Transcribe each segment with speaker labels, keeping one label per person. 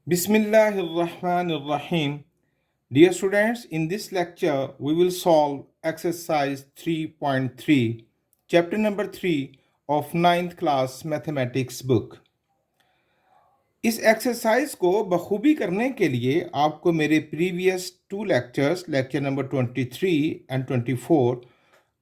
Speaker 1: Bismillahirrahmanirrahim. Dear students, in this lecture, we will solve exercise 3.3, chapter number 3 of ninth class mathematics book. इस exercise को बखूबी करने के लिए आपको मेरे previous to lectures, lecture number 23 and 24,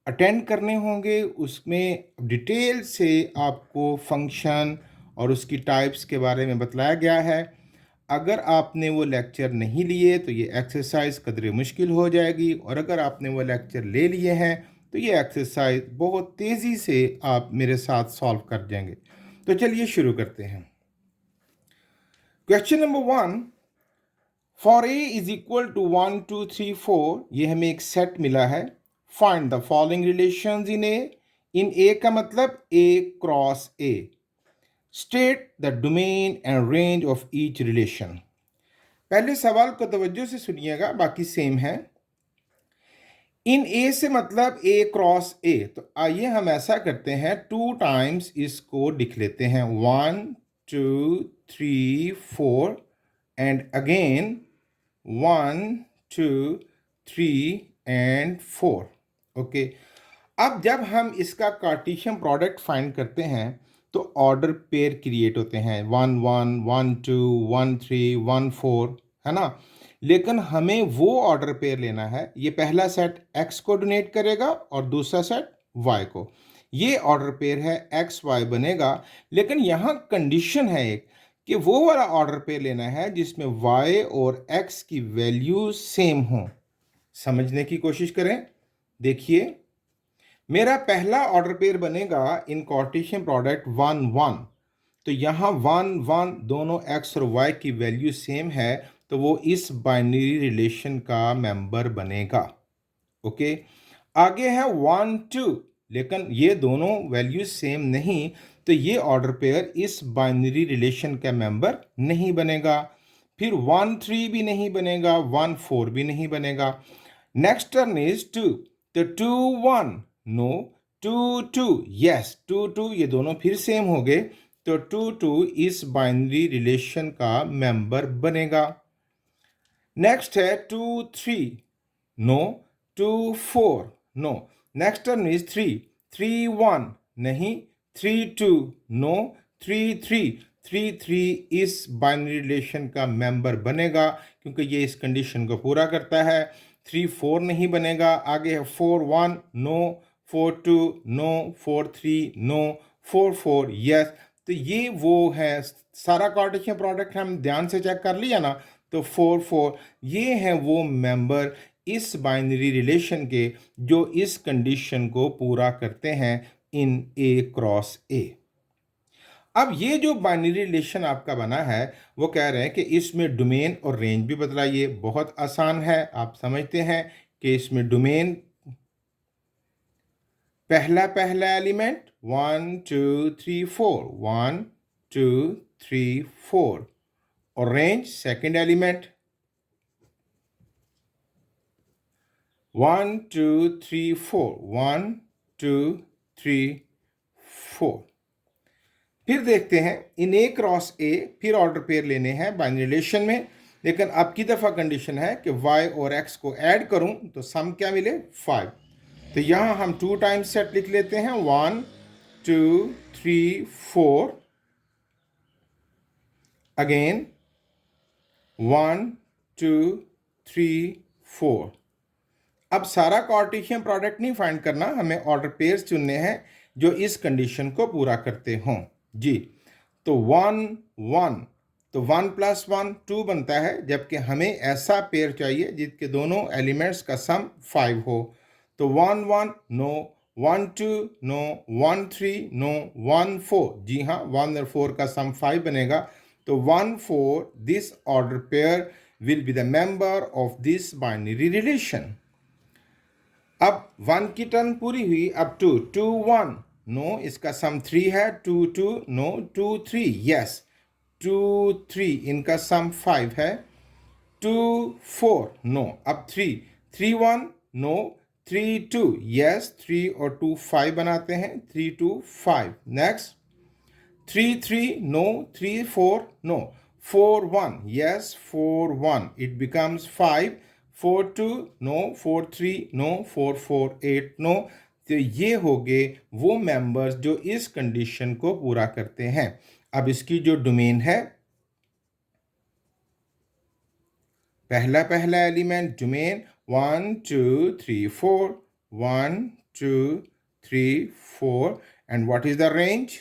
Speaker 1: attend करने होंगे। उसमें डिटेल से आपको फंक्शन और उसकी टाइप्स के बारे में बतलाया गया है। अगर आपने वो लेक्चर नहीं लिए तो ये एक्सरसाइज कदरे मुश्किल हो जाएगी, और अगर आपने वो लेक्चर ले लिए हैं तो ये एक्सरसाइज बहुत तेज़ी से आप मेरे साथ सॉल्व कर जाएंगे। तो चलिए शुरू करते हैं। Question number 1, for a is equal to 1 2 3 4, ये हमें एक सेट मिला है। Find the following relations in A. In A का मतलब A cross A. State the domain and range of each relation. पहले सवाल को तवज्जो से सुनिएगा, बाकी सेम है। इन ए से मतलब ए क्रॉस ए, तो आइए हम ऐसा करते हैं, 2 टाइम्स इसको लिख लेते हैं, 1 2 3 4 एंड अगेन 1 2 3 एंड 4। ओके, अब जब हम इसका कार्टेशियन प्रोडक्ट फाइंड करते हैं तो ऑर्डर पेयर क्रिएट होते हैं, 1 1 1 2 1 3 1 4, है ना। लेकिन हमें वो ऑर्डर पेयर लेना है, ये पहला सेट x को डोनेट करेगा और दूसरा सेट y को। ये ऑर्डर पेयर है, एक्स वाई बनेगा। लेकिन यहाँ कंडीशन है एक, कि वो वाला ऑर्डर पेयर लेना है जिसमें y और x की वैल्यू सेम हो। समझने की कोशिश करें। देखिए, मेरा पहला ऑर्डर पेयर बनेगा इन कार्टेशियन प्रोडक्ट 1 1, तो यहाँ 1 1 दोनों x और y की वैल्यू सेम है, तो वो इस बाइनरी रिलेशन का मेंबर बनेगा। ओके, आगे है 1 2, लेकिन ये दोनों वैल्यू सेम नहीं, तो ये ऑर्डर पेयर इस बाइनरी रिलेशन का मेंबर नहीं बनेगा। फिर 1 3 भी नहीं बनेगा, 1 4 भी नहीं बनेगा। नेक्स्ट टर्न इज 2, तो 2 1 नो, 2 2 यस, 2 2 ये दोनों फिर सेम हो गए, तो 2 2 इस बाइनरी रिलेशन का मेंबर बनेगा। नेक्स्ट है 2 3 no, 2 4 no. Next term is 3 3 1 नहीं, 3 2 नो, 3 3 3 3 इस बाइनरी रिलेशन का मेंबर बनेगा, क्योंकि ये इस कंडीशन को पूरा करता है। 3 4 नहीं बनेगा। आगे है 4 1 नो, 4 2 नो, 4 3 नो, 4 4 यस। तो ये वो है सारा कार्टेशियन प्रोडक्ट, हम ध्यान से चेक कर लिया ना, तो 4 4 ये हैं वो मेंबर इस बाइनरी रिलेशन के जो इस कंडीशन को पूरा करते हैं इन ए क्रॉस ए। अब ये जो बाइनरी रिलेशन आपका बना है, वो कह रहे हैं कि इसमें डोमेन और रेंज भी बतलाइए। बहुत आसान है, आप समझते हैं कि इसमें डोमेन पहला पहला एलिमेंट 1 2 3 4, 1 2 3 4, और रेंज सेकंड एलिमेंट 1 2 3 4, 1 2 3 4। फिर देखते हैं इन ए क्रॉस ए, फिर ऑर्डर पेयर लेने हैं बाइनरी रिलेशन में, लेकिन अब की दफ़ा कंडीशन है कि y और x को ऐड करूं तो सम क्या मिले, 5। तो यहाँ हम 2 टाइम्स सेट लिख लेते हैं, 1 2 3 4, अगेन 1 2 3 4। अब सारा कार्टेशियन प्रोडक्ट नहीं फाइंड करना, हमें ऑर्डर पेयर्स चुनने हैं जो इस कंडीशन को पूरा करते हों जी। तो 1 1, तो 1 + 1 2 बनता है, जबकि हमें ऐसा पेयर चाहिए जिसके दोनों एलिमेंट्स का सम 5 हो। तो 1 1 नो, 1 2 नो, 1 3 नो, 1 4, जी हाँ 1 और 4 का सम 5 बनेगा। तो 1 4 this order pair will be the member of this binary relation. अब 1 की टर्न पूरी हुई, अब 2 2 1 नो, इसका सम 3 है, 2 2 नो, 2 3 यस, 2 3 इनका सम 5 है, 2 4 नो, अब 3 3 1 नो, 3 2 यस, 3 और 2 5 बनाते हैं, 3 2 5। Next 3 3 no, 3 4 no, 4 1, yes, 4 1, it becomes 5, 4 2, no, 4 3, no, 4 4 8, no. तो ये हो गए वो मेंबर्स जो इस कंडीशन को पूरा करते हैं। अब इसकी जो डोमेन है, पहला element domain 1 2 3 4, 1 2 3 4, and what is the range?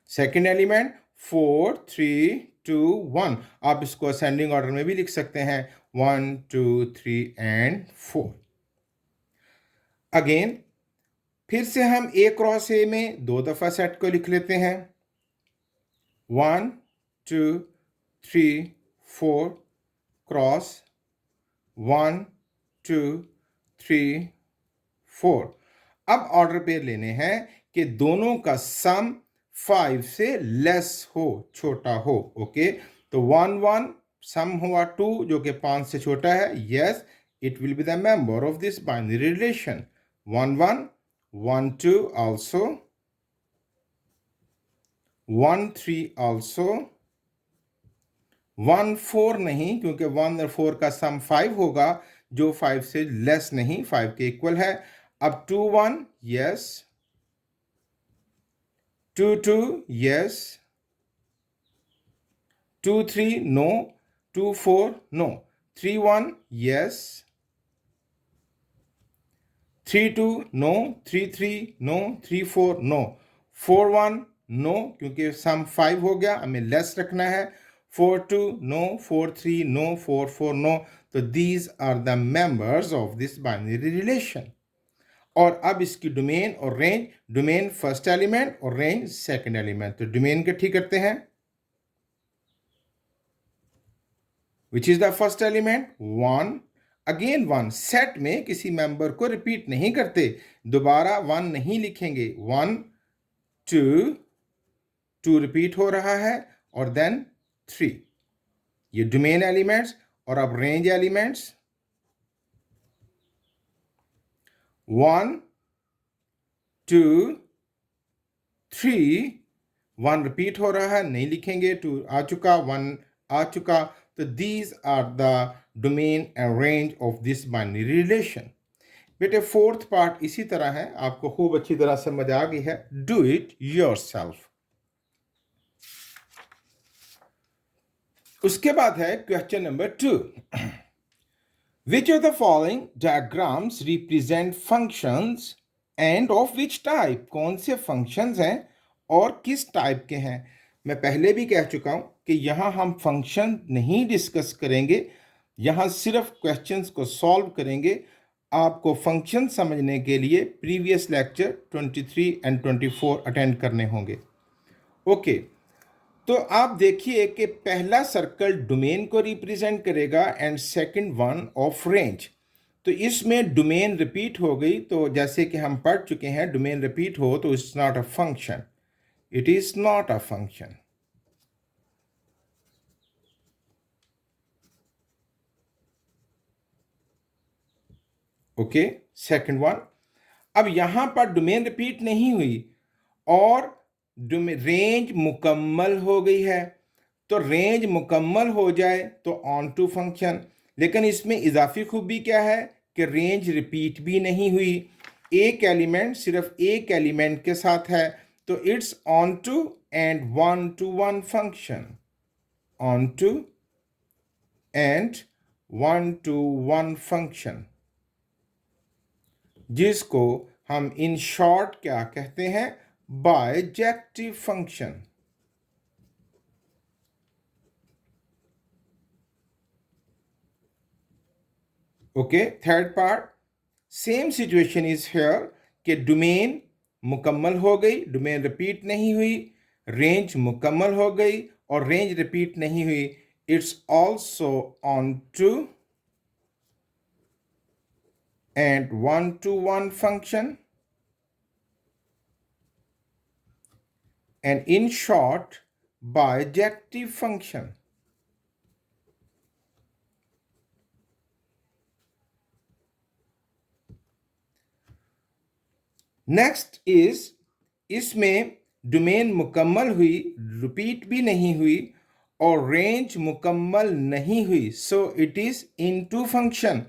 Speaker 1: Second element 4 3 2 1, आप इसको असेंडिंग ऑर्डर में भी लिख सकते हैं, 1 2 3 एंड 4। अगेन फिर से हम ए क्रॉस ए में 2 दफा सेट को लिख लेते हैं, 1 2 3 4 क्रॉस 1 2 3 4। अब ऑर्डर पेयर लेने हैं कि दोनों का सम 5 से लेस हो, छोटा हो। ओके, तो 1 1 सम हुआ 2 जो कि 5 से छोटा है, yes, it will be the member of this binary relation. 1 1 1 2 also, 1 3 also, 1 4 नहीं, क्योंकि 1 और 4 का सम 5 होगा जो 5 से लेस नहीं, 5 के इक्वल है। अब 2 1, yes, 2 2, yes, 2 3, no, 2 4, no, 3 1, yes, 3 2, no, 3 3, no, 3 4, no, 4 1, no, क्योंकि सम 5 हो गया, हमें लेस रखना है, 4 2, no, 4 3, no, 4 4, no। तो these are the members of this binary relation। और अब इसकी डोमेन और रेंज, डोमेन फर्स्ट एलिमेंट और रेंज सेकंड एलिमेंट, तो डोमेन इकट्ठी करते हैं। Which is the first element? 1, again 1, set में किसी मेंबर को रिपीट नहीं करते, दोबारा 1 नहीं लिखेंगे, 1 2 2 रिपीट हो रहा है, और देन 3, ये डोमेन एलिमेंट्स। और अब रेंज एलिमेंट्स, 1 2 3, 1 रिपीट हो रहा है, नहीं लिखेंगे, 2 आ चुका, 1 आ चुका। तो these are the domain and range of this binary relation। बेटे फोर्थ पार्ट इसी तरह है, आपको खूब अच्छी तरह समझ आ गई है, डू इट योरसेल्फ। उसके बाद है question number 2, which of the following diagrams represent functions end of which type? कौन से फंक्शंस हैं और किस टाइप के हैं? मैं पहले भी कह चुका हूं कि यहां हम फंक्शन नहीं डिस्कस करेंगे, यहां सिर्फ क्वेश्चंस को सॉल्व करेंगे। आपको फंक्शन समझने के लिए प्रीवियस लेक्चर 23 एंड 24 अटेंड करने होंगे। ओके, तो आप देखिए कि पहला सर्कल डोमेन को रिप्रेजेंट करेगा and second one of range. तो इसमें डोमेन रिपीट हो गई, तो जैसे कि हम पढ़ चुके हैं, डोमेन रिपीट हो तो it's not a function, it is not a function. Okay, second one. अब यहां पर डोमेन रिपीट नहीं हुई और रेंज मुकम्मल हो गई है, तो रेंज मुकम्मल हो जाए तो ऑन टू फंक्शन। लेकिन इसमें इजाफी खूबी क्या है कि रेंज रिपीट भी नहीं हुई, एक एलिमेंट सिर्फ एक एलिमेंट के साथ है, तो it's onto and 1 to 1 function, onto and 1 to 1 function, जिसको हम इन शॉर्ट क्या कहते हैं? Bijective function. Okay, third part, same situation is here कि डोमेन मुकम्मल हो गई, डोमेन रिपीट नहीं हुई, रेंज मुकम्मल हो गई और रेंज रिपीट नहीं हुई, it's also onto and 1 to 1 function, and in short bijective function। Next is, इसमें डोमेन मुकम्मल हुई, रिपीट भी नहीं हुई और रेंज मुकम्मल नहीं हुई, so it is into function.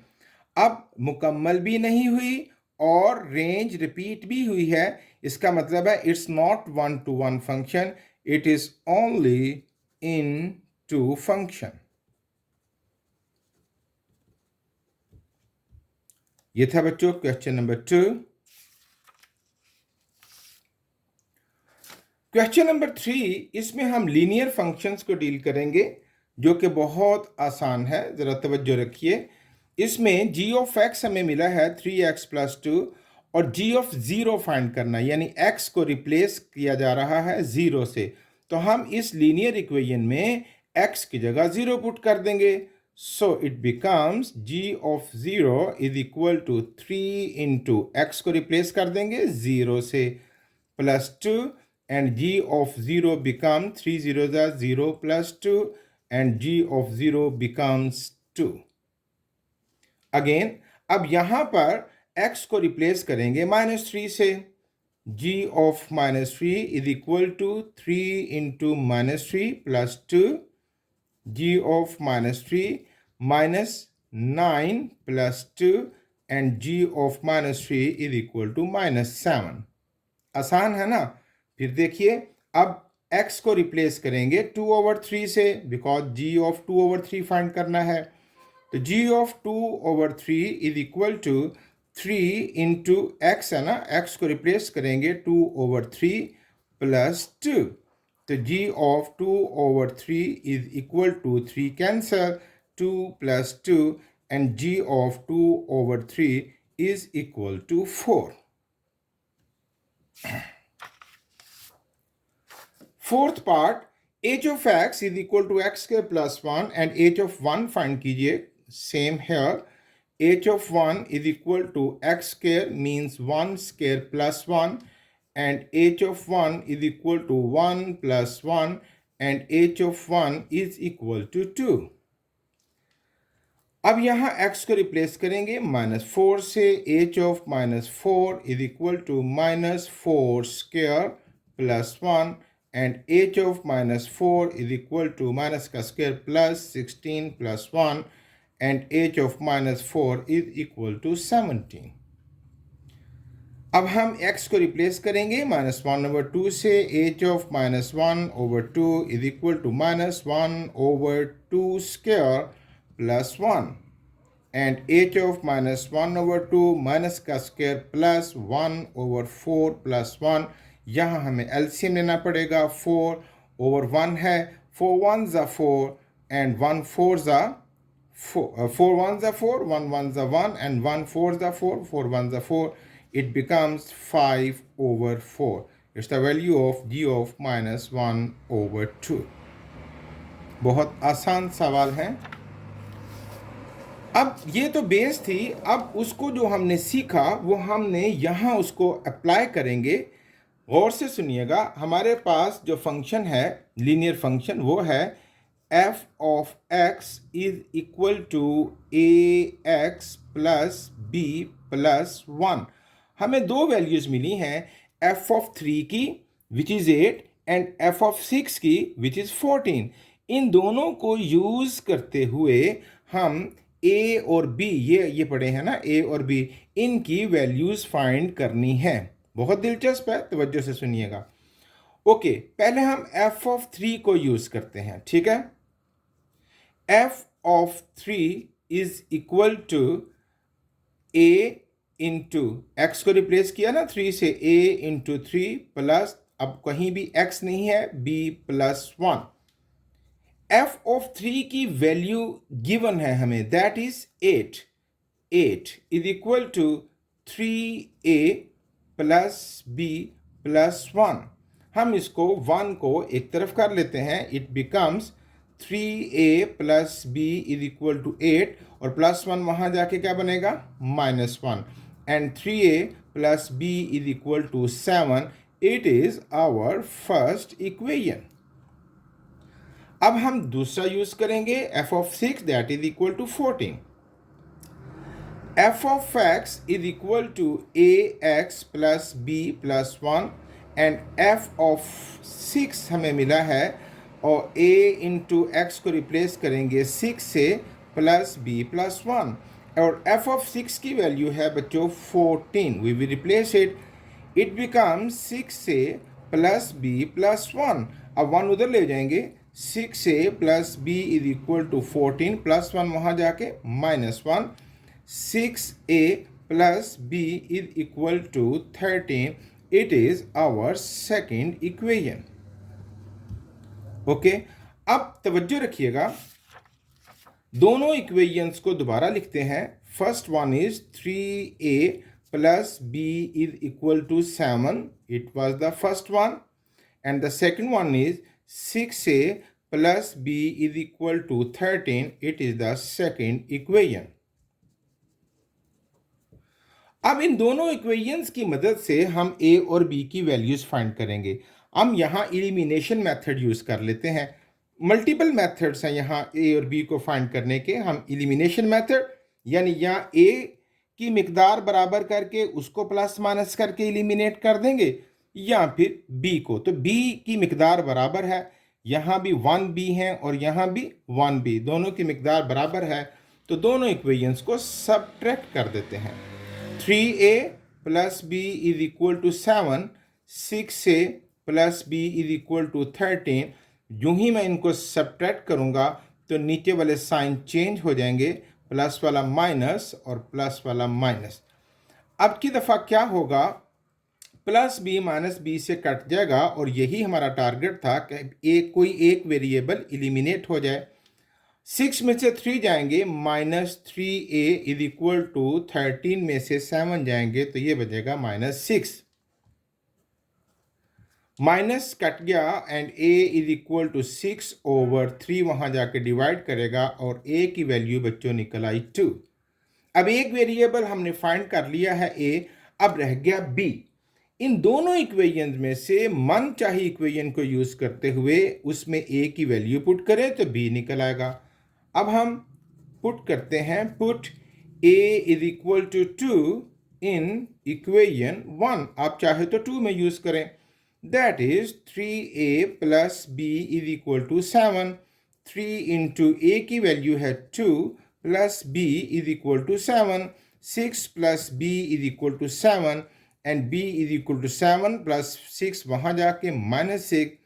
Speaker 1: अब मुकम्मल भी नहीं हुई और रेंज रिपीट भी हुई है, इसका मतलब है it's not one to one function, it is only into function. ये था बच्चों क्वेश्चन नंबर 2। क्वेश्चन नंबर 3, इसमें हम लीनियर फंक्शंस को डील करेंगे जो कि बहुत आसान है, ज़रा तवज्जो रखिए। इसमें g ऑफ x हमें मिला है 3x प्लस 2 और g ऑफ 0 फाइंड करना, यानी x को रिप्लेस किया जा रहा है 0 से। तो हम इस लीनियर इक्वेशन में x की जगह 0 पुट कर देंगे, so it becomes g of 0 is equal to 3 into x को रिप्लेस कर देंगे 0 से plus 2, and g of 0 become 3 zeros are 0 plus 2 and g of 0 becomes 2. Again, अब यहाँ पर x को रिप्लेस करेंगे -3 से, g of -3 is equal to 3 into -3 plus 2, g of -3 minus 9 plus 2 and g of -3 is equal to -7. आसान है ना। फिर देखिए, अब x को रिप्लेस करेंगे 2/3 से, बिकॉज g ऑफ 2/3 फाइंड करना है। तो g of 2/3 is equal to 3 into x है ना, x को रिप्लेस करेंगे 2/3 प्लस 2। तो g of 2/3 is equal to 3 cancel, 2 plus 2 and g of 2/3 is equal to 4। Fourth part, h of x is equal to x square plus 1 and h of 1 find कीजिए। Same here, h of 1 is equal to x square means 1 square plus 1 and h of 1 is equal to 1 plus 1 and h of 1 is equal to 2। अब यहाँ x को replace करेंगे -4 से, h of -4 is equal to -4 square plus 1 and h of -4 is equal to minus का square plus 16 plus 1 and h of -4 is equal to 17। अब हम x को replace करेंगे -1/2 से, h of -1/2 is equal to -1/2 square plus 1 and h of -1/2 minus का square plus 1/4 plus 1। यहाँ हमें LCM लेना पड़ेगा, 4/1 है, 4 1s are 4 and 1 4s are 4, 4 1s are 4, 1 1s are 1 and 1 4s are 4, 4 1s are 4, it becomes 5/4। It's the value of g of -1/2। बहुत आसान सवाल है। अब ये तो बेस थी, अब उसको जो हमने सीखा वो हमने यहाँ उसको अप्लाई करेंगे। गौर से सुनिएगा, हमारे पास जो फंक्शन है लीनियर फंक्शन वो है f of x is equal to ax plus b plus 1। हमें दो वैल्यूज़ मिली हैं, f ऑफ 3 की which is 8 and f of 6 की विच इज़ 14। इन दोनों को यूज़ करते हुए हम a और b, ये पढ़े हैं ना a और b, इनकी वैल्यूज़ फाइंड करनी है। बहुत दिलचस्प है, तवज्जो से सुनिएगा। ओके, पहले हम f ऑफ 3 को यूज़ करते हैं, ठीक है। f of 3 is equal to a into x को रिप्लेस किया ना 3 से, a इंटू 3 प्लस, अब कहीं भी x नहीं है, b प्लस 1। f ऑफ 3 की वैल्यू गिवन है हमें, that is 8। 8 is equal to 3a plus b plus 1। हम इसको 1 को एक तरफ कर लेते हैं, it becomes 3a plus b is equal to 8 और प्लस 1 वहाँ जाके क्या बनेगा, -1 and 3a plus b is equal to 7। It is our first equation. अब हम दूसरा यूज करेंगे f of 6 that is equal to 14। f of x is equal to ax plus b plus 1 and F of 6 हमें मिला है और a into x को replace करेंगे 6 से प्लस b प्लस 1 और f ऑफ 6 की वैल्यू है बच्चों 14. We will replace it becomes 6 से प्लस b प्लस 1. अब 1 उधर ले जाएंगे 6 a plus b is equal to 14 plus 1 वहाँ जाके -1. 6a plus b is equal to 13. It is our second equation. Okay अब तवज्जो रखिएगा, दोनों इक्वेशंस को दोबारा लिखते हैं. First one is 3a plus b is equal to 7. It was the first one. And the second one is 6a plus b is equal to 13. It is the second equation. अब इन दोनों equations की मदद से हम a और b की values find करेंगे. हम यहाँ एलिमिनेशन मेथड यूज कर लेते हैं. मल्टीपल मेथड्स हैं यहाँ a और b को फाइंड करने के. हम एलिमिनेशन मेथड यानी यहाँ a की मिकदार बराबर करके उसको प्लस माइनस करके एलिमिनेट कर देंगे, या फिर b को. तो b की मिकदार बराबर है, यहाँ भी 1b है और यहाँ भी 1b, दोनों की मिकदार बराबर है. तो दोनों इक्वेशंस को सबट्रैक्ट कर देते हैं. 3a plus b is equal to 7, 6a plus b is equal to 13. यूं ही मैं इनको सब्ट्रैक्ट करूंगा तो नीचे वाले साइन चेंज हो जाएंगे, प्लस वाला माइनस और प्लस वाला माइनस. अब की दफ़ा क्या होगा, प्लस b माइनस b से कट जाएगा और यही हमारा टारगेट था कि कोई एक वेरिएबल एलिमिनेट हो जाए. 6 में से 3 जाएंगे, -3a इज इक्वल टू 13 में से 7 जाएंगे तो ये बचेगा -6. माइनस कट गया and a is equal to 6/3 वहां जाके डिवाइड करेगा और a की वैल्यू बच्चों निकल आई 2. अब एक वेरिएबल हमने फाइंड कर लिया है a, अब रह गया b. इन दोनों इक्वेशंस में से मन चाहे इक्वेशन को यूज करते हुए उसमें a की वैल्यू पुट करें तो b निकल आएगा. अब हम पुट करते हैं, put a is equal to 2 in equation 1. आप चाहे तो 2 में यूज करें. That is 3a plus b is equal to 7. 3 into a की वैल्यू है 2 plus b is equal to 7. 6 plus b is equal to 7 and b is equal to 7 plus 6 वहां जाके -6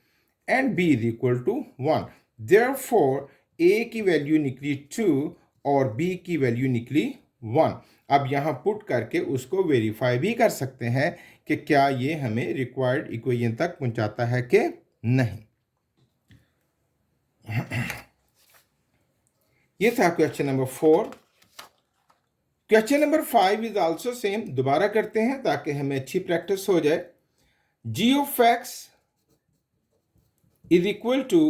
Speaker 1: and b is equal to 1. Therefore a की value निकली 2 और b की value निकली 1. अब यहाँ पुट करके उसको वेरीफाई भी कर सकते हैं कि क्या ये हमें रिक्वायर्ड इक्वेशन तक पहुंचाता है कि नहीं. ये था question number 4. Question number 5 is also same. दोबारा करते हैं ताकि हमें अच्छी प्रैक्टिस हो जाए. g of x is equal to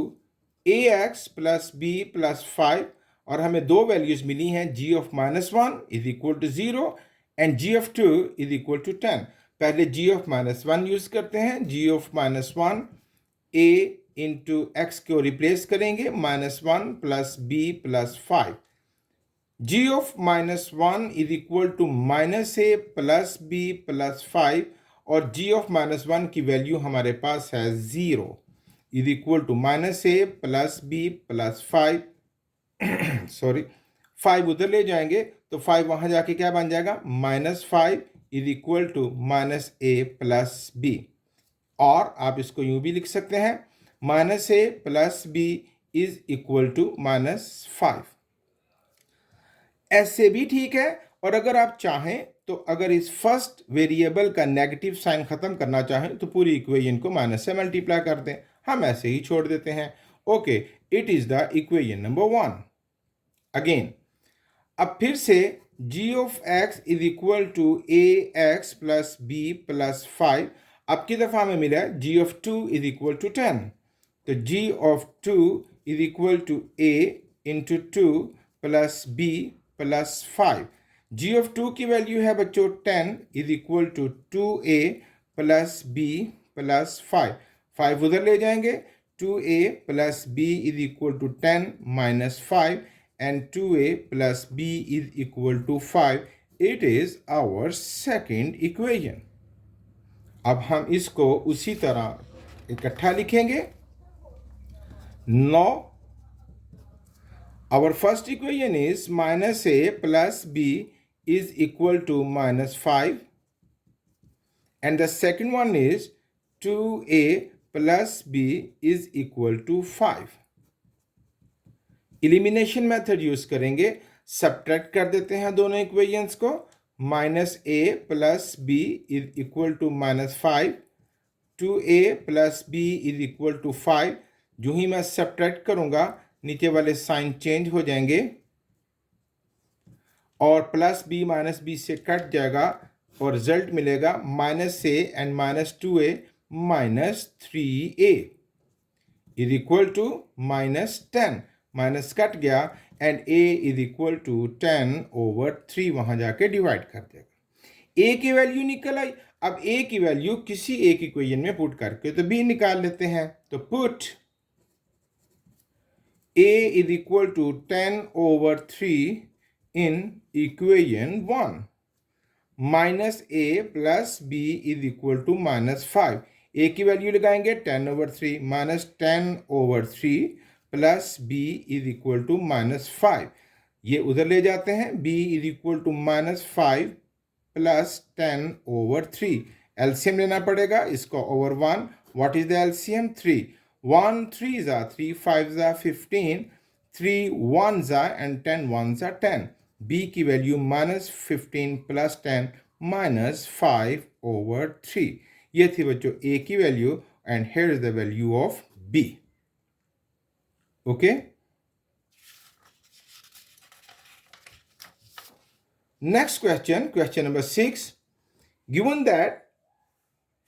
Speaker 1: ax plus b plus 5 और हमें दो वैल्यूज मिली हैं. g of -1 is equal to 0 and g of 2 is equal to 10. पहले g ऑफ -1 यूज करते हैं. g of -1 a into x को रिप्लेस करेंगे, -1 plus b plus 5. g of -1 is equal to -a plus b plus 5 और g of -1 की value हमारे पास है 0 is equal to -a plus b plus 5. Sorry, 5 उधर ले जाएंगे तो 5 वहां जाके क्या बन जाएगा, -5 is equal to -a plus b. और आप इसको यूं भी लिख सकते हैं, -a plus b is equal to -5. ऐसे भी ठीक है. और अगर आप चाहें तो अगर इस फर्स्ट वेरिएबल का नेगेटिव साइन खत्म करना चाहें तो पूरी इक्वेशन को माइनस से मल्टीप्लाई कर दें. हम ऐसे ही छोड़ देते हैं. Okay, it is the equation number 1. Again अब फिर से g of x is equal to ax plus b plus 5. अब की दफा हमें मिला g of 2 is equal to 10. तो g of 2 is equal to a into 2 plus b plus 5. g of 2 की वैल्यू है बच्चों 10 is equal to 2a plus b plus 5. 5 उधर ले जाएंगे, 2a plus b is equal to 10 minus 5 and 2a plus b is equal to 5. It is our second equation. अब हम इसको उसी तरह इकट्ठा लिखेंगे। Now our first equation is minus a plus b is equal to minus 5, and the second one is 2a plus b is equal to 5. Elimination method use करेंगे, subtract कर देते हैं दोनों इक्वेशंस को। Minus a plus b is equal to minus 5, 2a plus b is equal to 5। जो ही मैं subtract करूंगा नीचे वाले साइन चेंज हो जाएंगे और प्लस बी माइनस बी से कट जाएगा और रिजल्ट मिलेगा minus A and minus 2a minus 3a is equal to minus 10। Minus cut गया and a is equal to 10/3 वहां जाके डिवाइड कर देगा। a की वैल्यू निकल आई। अब a की वैल्यू किसी एक इक्वेशन में पुट करके तो b निकाल लेते हैं। तो put a is equal to 10/3 in equation 1, minus a plus b is equal to minus 5। a की वैल्यू लगाएंगे 10/3 minus 10/3 plus b is equal to minus 5। ये उधर ले जाते हैं, b is equal to minus 5 plus 10/3। LCM लेना पड़ेगा इसको over 1। What is the LCM? 3। 1 3 जा 3 5 जा 15, 3 1 जा एंड 10 1 जा 10। b की वैल्यू माइनस 15 प्लस 10 माइनस 5/3। ये थी बच्चों a की value and here is the value of b। Okay. Next question, question number 6. Given that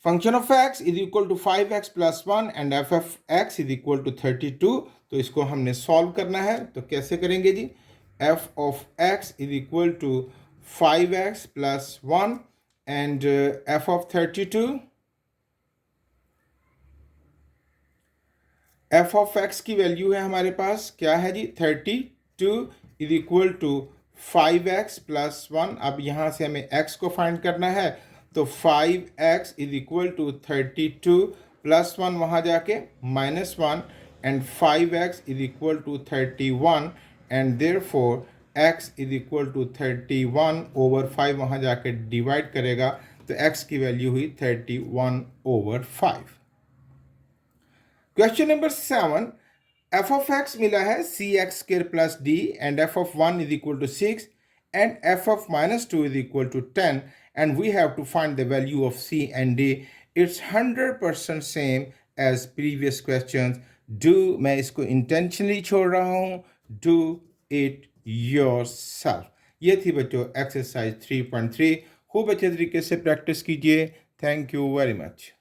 Speaker 1: function of x is equal to 5x plus 1 and f of x is equal to 32, तो इसको हमने solve करना है। तो कैसे करेंगे जी? f of x is equal to 5x plus 1 and f of 32, f of x की value है हमारे पास क्या है जी? 32 is equal to 5x plus 1। अब यहाँ से हमें x को फाइंड करना है, तो 5x is equal to 32 plus 1 वहाँ जाके minus 1 and 5x is equal to 31 and therefore x is equal to 31/5 वहाँ जाके डिवाइड करेगा तो x की वैल्यू हुई 31/5। Question number 7, f of x मिला है cx² plus d and f of 1 is equal to 6 and f of minus 2 is equal to 10 and we have to find the value of c and d. It's 100% same as previous questions. मैं इसको intentionally छोड़ रहा हूँ, do it yourself. ये थी बच्चों exercise 3.3। खूब अच्छे तरीके से प्रैक्टिस कीजिए। Thank you very much.